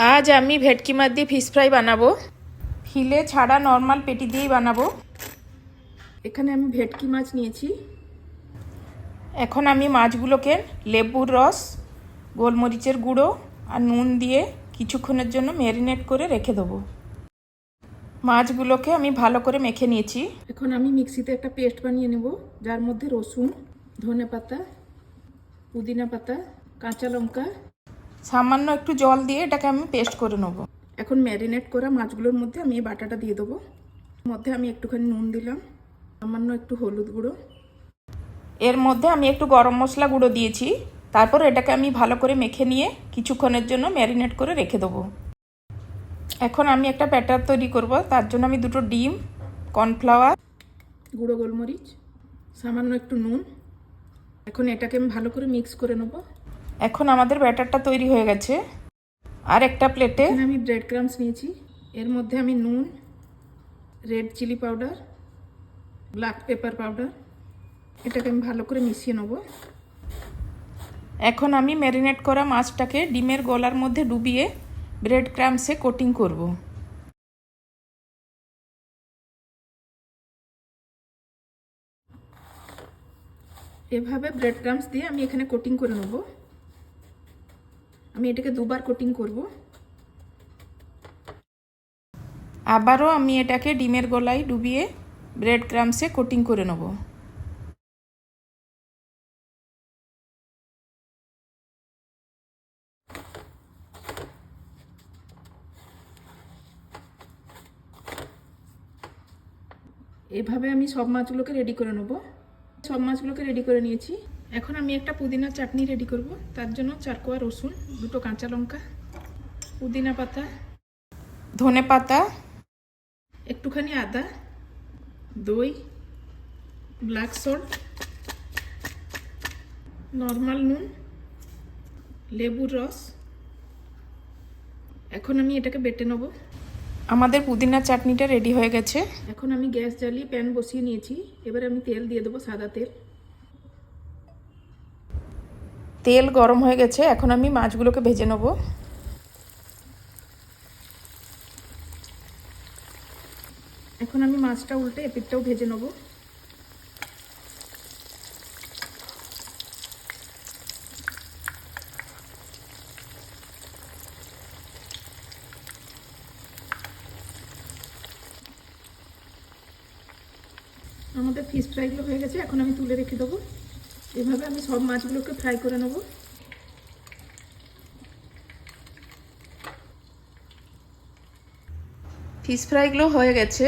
আজ আমি ভেটকি মাছ দিয়ে ফিশ ফ্রাই বানাবো। ফিলে ছাড়া নর্মাল পেটি দিয়েই বানাবো। এখানে আমি ভেটকি মাছ নিয়েছি। এখন আমি মাছগুলোকে লেবুর রস, গোলমরিচের গুঁড়ো আর নুন দিয়ে কিছুক্ষণের জন্য ম্যারিনেট করে রেখে দেবো। মাছগুলোকে আমি ভালো করে মেখে নিয়েছি। এখন আমি মিক্সিতে একটা পেস্ট বানিয়ে নেব, যার মধ্যে রসুন, ধনেপাতা, পুদিনা পাতা, কাঁচা লঙ্কা, সামান্য একটু জল দিয়ে এটাকে আমি পেস্ট করে নেব। এখন ম্যারিনেট করা মাছগুলোর মধ্যে আমি এই বাটাটা দিয়ে দেবো। মধ্যে আমি একটুখানি নুন দিলাম, সামান্য একটু হলুদ গুঁড়ো, এর মধ্যে আমি একটু গরম মশলা গুঁড়ো দিয়েছি। তারপর এটাকে আমি ভালো করে মেখে নিয়ে কিছুক্ষণের জন্য ম্যারিনেট করে রেখে দেবো। এখন আমি একটা ব্যাটার তৈরি করব। তার জন্য আমি দুটো ডিম, কর্নফ্লাওয়ার, গুঁড়ো গোলমরিচ, সামান্য একটু নুন, এখন এটাকে আমি ভালো করে মিক্স করে নেব। এখন আমাদের ব্যাটারটা তৈরি হয়ে গেছে। আর একটা প্লেটে আমি ব্রেড ক্রাম্বস নিয়েছি। এর মধ্যে আমি নুন, red chilli powder, black pepper powder, এটাকে আমি ভালো করে মিশিয়ে নেব। এখন আমি ম্যারিনেট করা মাছটাকে ডিমের গোলার মধ্যে ডুবিয়ে ব্রেড ক্রাম্বসে কোটিং করব। এভাবে ব্রেড ক্রাম্বস দিয়ে আমি এখানে কোটিং করে নেব। আমি এটাকে দুবার কোটিং করব। আবারও আমি এটাকে ডিমের গোলায় ডুবিয়ে ব্রেড ক্রাম্বসে কোটিং করে নেব। এভাবে আমি সব মাছগুলোকে রেডি করে নেব। সব মাছগুলোকে রেডি করে নিয়েছি। এখন আমি একটা পুদিনা চাটনি রেডি করব। তার জন্য 4 কোয়া রসুন, দুটো কাঁচা লঙ্কা, পুদিনা পাতা, ধনে পাতা, একটুখানি আদা, দই, ব্ল্যাক সল্ট, নর্মাল নুন, লেবুর রস। এখন আমি এটাকে বেটে নেব। আমাদের পুদিনা চাটনিটা রেডি হয়ে গেছে। এখন আমি গ্যাস জ্বালিয়ে প্যান বসিয়ে নিয়েছি। এবার আমি তেল দিয়ে দেবো, সাদা তেল। তেল গরম হয়ে গেছে। এখন আমি মাছগুলোকে ভেজে নেব। এখন আমি মাছটা উল্টে এপিঠটাও ভেজে নেব। আমাদের ফিশ ফ্রাইগুলো হয়ে গেছে। এখন আমি তুলে রেখে দেবো। এভাবে আমি সব মাছগুলোকে ফ্রাই করে নেব। ফিশ ফ্রাইগুলো হয়ে গেছে।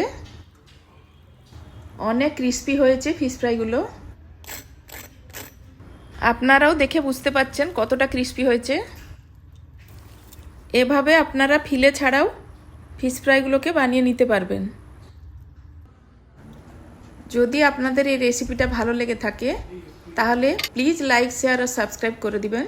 অনেক ক্রিস্পি হয়েছে ফিশ ফ্রাইগুলো। আপনারাও দেখে বুঝতে পারছেন কতটা ক্রিস্পি হয়েছে। এভাবে আপনারা ফিলে ছাড়াও ফিশ ফ্রাইগুলোকে বানিয়ে নিতে পারবেন। যদি আপনাদের এই রেসিপিটা ভালো লেগে থাকে তাহলে প্লিজ লাইক, শেয়ার আর সাবস্ক্রাইব করে দিবেন।